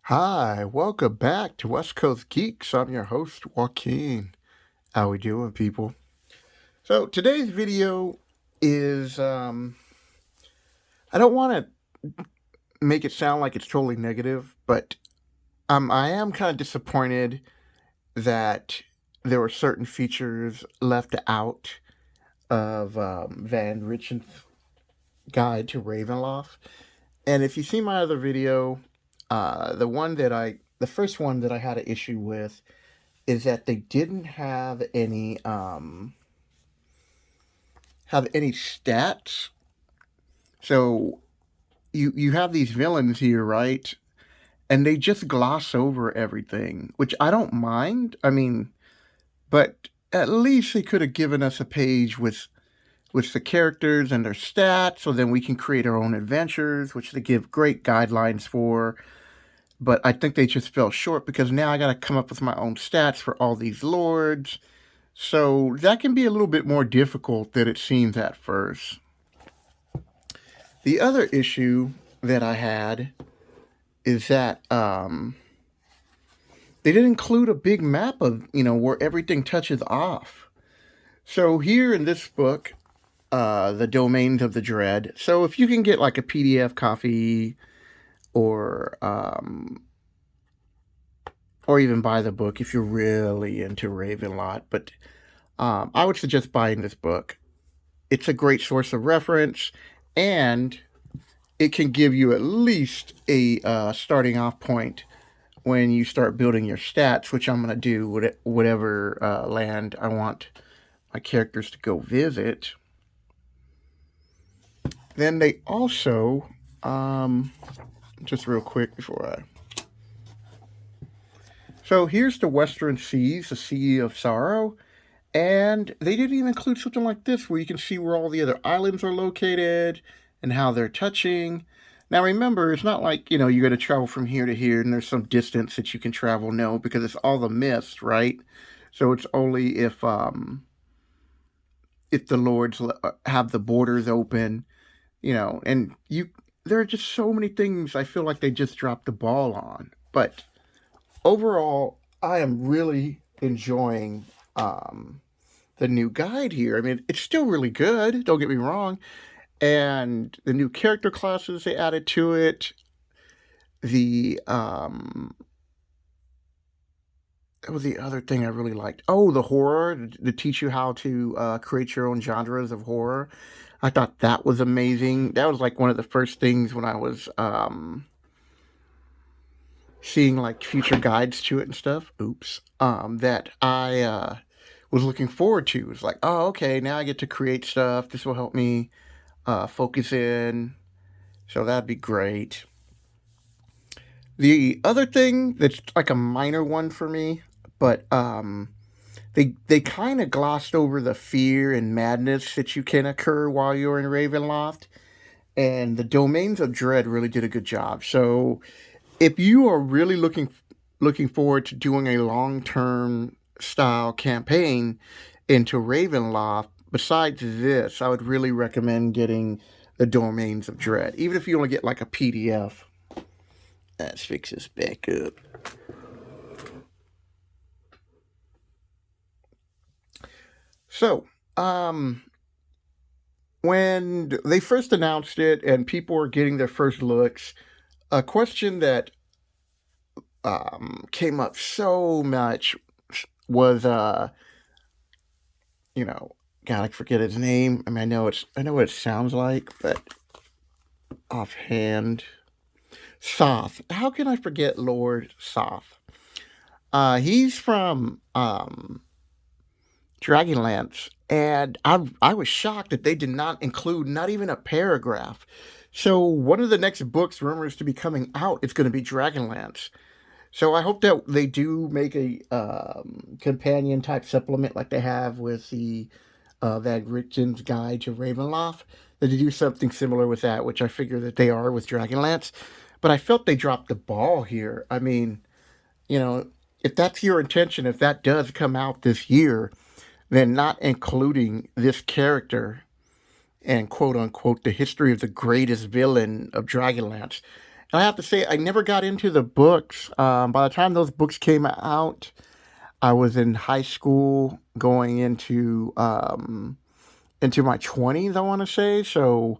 Hi, welcome back to West Coast Geeks. I'm your host, Joaquin. How we doing, people? So today's video is I don't want to make it sound like it's totally negative, but I am kind of disappointed that there were certain features left out of Van Richten's guide to Ravenloft. And if you see my other video, the first one that I had an issue with is that they didn't have any stats. So you have these villains here, right? And they just gloss over everything, which I don't mind. I mean, but at least they could have given us a page with the characters and their stats, so then we can create our own adventures, which they give great guidelines for. But I think they just fell short because now I got to come up with my own stats for all these lords. So that can be a little bit more difficult than it seems at first. The other issue that I had is that they didn't include a big map of, where everything touches off. So here in this book, the domains of the dread. So if you can get like a PDF copy or even buy the book if you're really into Ravenloft, but I would suggest buying this book. It's a great source of reference, and it can give you at least a starting off point when you start building your stats, which I'm going to do whatever land I want my characters to go visit. Then they also, just real quick before I. So here's the Western Seas, the Sea of Sorrow. And they didn't even include something like this where you can see where all the other islands are located and how they're touching. Now remember, it's not like, you're going to travel from here to here and there's some distance that you can travel. No, because it's all the mist, right? So it's only if the lords have the borders open, and there are just so many things I feel like they just dropped the ball on. But overall, I am really enjoying the new guide here. I mean, it's still really good, don't get me wrong. And the new character classes they added to it. That was the other thing I really liked. Oh, the horror, to teach you how to create your own genres of horror. I thought that was amazing. That was like one of the first things when I was seeing like future guides to it and stuff. Oops. That I was looking forward to. It's like, oh, okay, now I get to create stuff. This will help me focus in. So that'd be great. The other thing that's like a minor one for me, but they kind of glossed over the fear and madness that you can occur while you're in Ravenloft, and the domains of dread really did a good job. So if you are really looking forward to doing a long-term style campaign into Ravenloft, besides this, I would really recommend getting the Domains of Dread, even if you only get like a PDF. Let's fix this back up. So, when they first announced it and people were getting their first looks, a question that came up so much was God, I forget his name. I mean, I know what it sounds like, but offhand, Soth. How can I forget Lord Soth? He's from Dragonlance, and I was shocked that they did not include not even a paragraph. So one of the next books rumors to be coming out is going to be Dragonlance. So I hope that they do make a companion type supplement like they have with the Van Richten's Guide to Ravenloft. That they do something similar with that, which I figure that they are with Dragonlance. But I felt they dropped the ball here. I mean, you know, if that's your intention, if that does come out this year, then not including this character and quote unquote the history of the greatest villain of Dragonlance, And I have to say, I never got into the books. By the time those books came out, I was in high school, going into my 20s, I want to say. So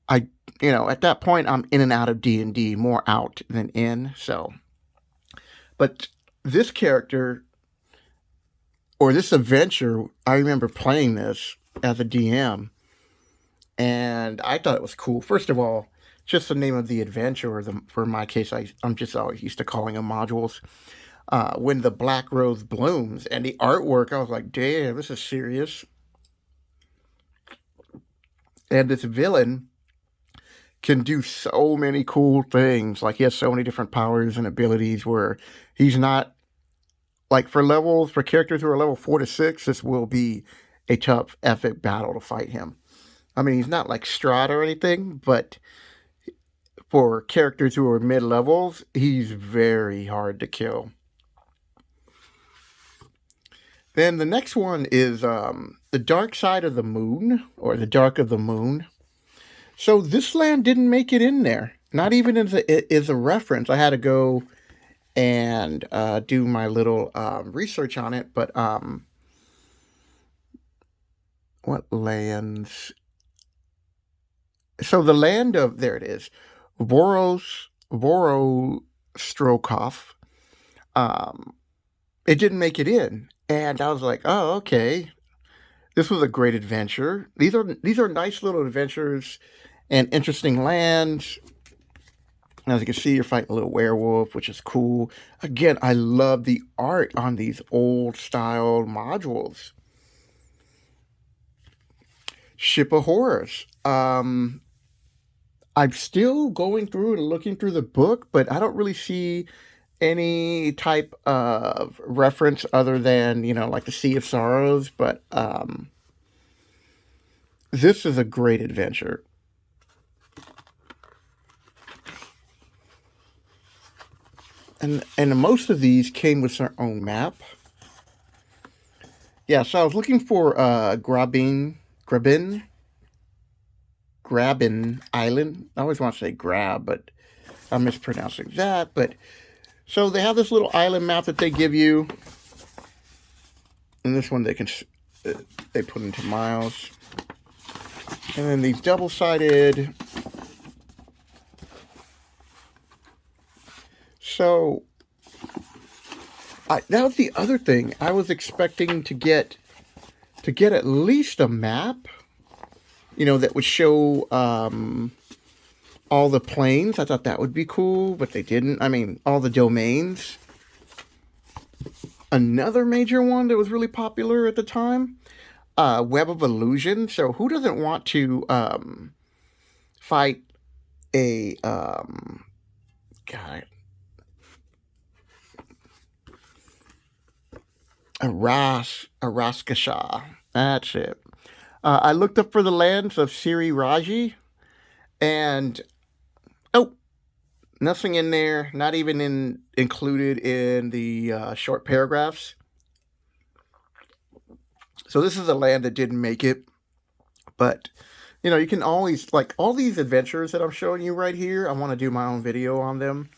I, at that point, I'm in and out of D&D, more out than in. So, but this character or this adventure, I remember playing this as a DM, and I thought it was cool. First of all, just the name of the adventure, or for my case, I'm just always used to calling them modules. When the black rose blooms, and the artwork, I was like, damn, this is serious. And this villain can do so many cool things. Like, he has so many different powers and abilities where he's not, like, for characters who are level 4 to 6, this will be a tough epic battle to fight him. I mean, he's not like Strahd or anything, but for characters who are mid levels, he's very hard to kill. Then the next one is the Dark Side of the Moon, or the Dark of the Moon. So this land didn't make it in there, not even as a reference. I had to go and do my little research on it. But what lands? So the land of, there it is, Vorostrokoff. It didn't make it in, and I was like, oh, okay. This was a great adventure. These are nice little adventures and interesting lands. As you can see, you're fighting a little werewolf, which is cool. Again, I love the art on these old style modules. Ship of Horus. I'm still going through and looking through the book, but I don't really see any type of reference other than, like the Sea of Sorrows. But this is a great adventure. And most of these came with their own map. Yeah, so I was looking for Grabbin Island. I always want to say Grab, but I'm mispronouncing that. But so they have this little island map that they give you, and this one they put into miles. And then these double-sided. So that was the other thing. I was expecting to get at least a map, that would show all the planes. I thought that would be cool, but they didn't. I mean, all the domains. Another major one that was really popular at the time, Web of Illusion. So who doesn't want to fight a Raskasha. That's it. I looked up for the lands of Siri Raji, and nothing in there. Not even included in the short paragraphs. So this is a land that didn't make it, but you can always, like, all these adventures that I'm showing you right here, I want to do my own video on them,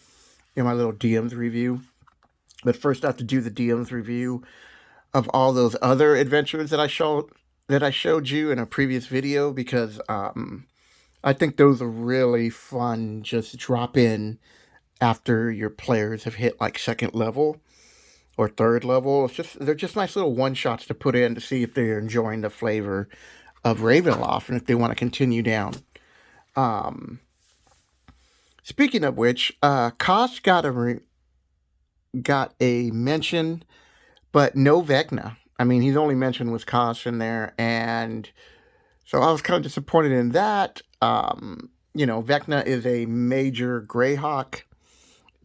my little DM's review. But first I have to do the DM's review of all those other adventures that I showed you in a previous video, because I think those are really fun. Just drop in after your players have hit like second level or third level. They're just nice little one shots to put in to see if they're enjoying the flavor of Ravenloft and if they want to continue down. Speaking of which, Koss got a mention, but no Vecna. I mean, his only mention was Koss in there, and so I was kind of disappointed in that. Vecna is a major Greyhawk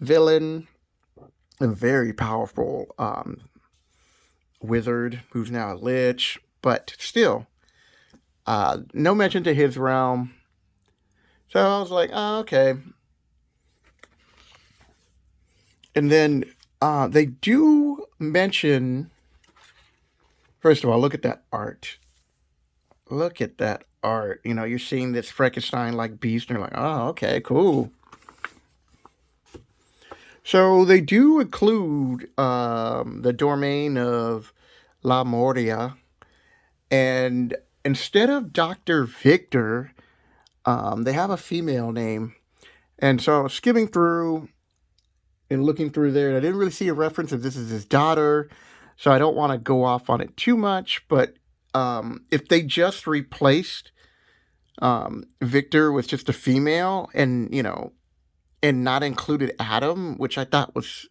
villain, a very powerful wizard who's now a lich, but still, no mention to his realm. So I was like, oh, okay. And then they do mention, first of all, look at that art. Look at that art. You're seeing this Frankenstein-like beast, and you're like, oh, okay, cool. So they do include the domain of Lamora, and instead of Dr. Victor, they have a female name. And so I was skimming through and looking through there, and I didn't really see a reference if this is his daughter, so I don't want to go off on it too much. But if they just replaced Victor with just a female, and and not included Adam, which I thought was,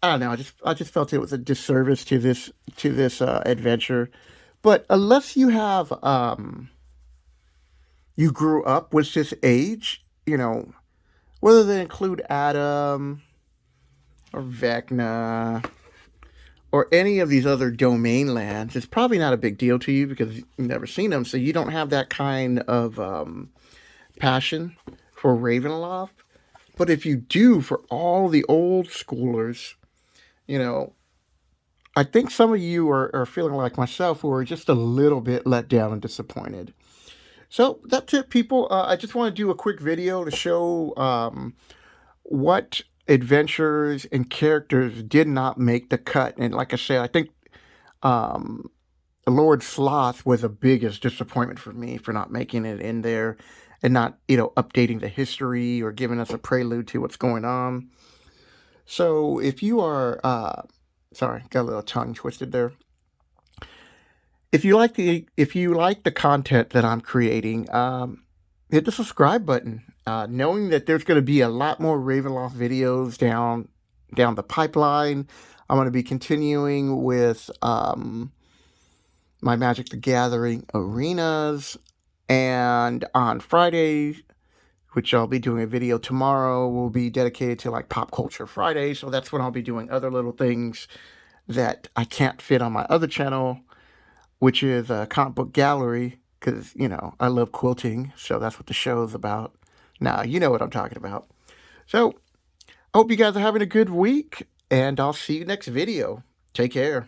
I don't know, I just felt it was a disservice to this adventure. But unless you grew up with this age, whether they include Adam or Vecna or any of these other domain lands, it's probably not a big deal to you because you've never seen them, so you don't have that kind of passion for Ravenloft. But if you do, for all the old schoolers, you know, I think some of you are feeling like myself, who are just a little bit let down and disappointed. So that's it, people. I just want to do a quick video to show what adventures and characters did not make the cut. And like I said, I think um, Lord Sloth was the biggest disappointment for me for not making it in there and not, updating the history or giving us a prelude to what's going on. So if you are, sorry, got a little tongue twisted there. If you like the content that I'm creating, hit the subscribe button. Knowing that there's going to be a lot more Ravenloft videos down the pipeline. I'm going to be continuing with my Magic the Gathering arenas, and on Friday, which I'll be doing a video tomorrow, will be dedicated to like Pop Culture Friday. So that's when I'll be doing other little things that I can't fit on my other channel, which is a comic book gallery, because, I love quilting, so that's what the show is about. Now, you know what I'm talking about. So, I hope you guys are having a good week, and I'll see you next video. Take care.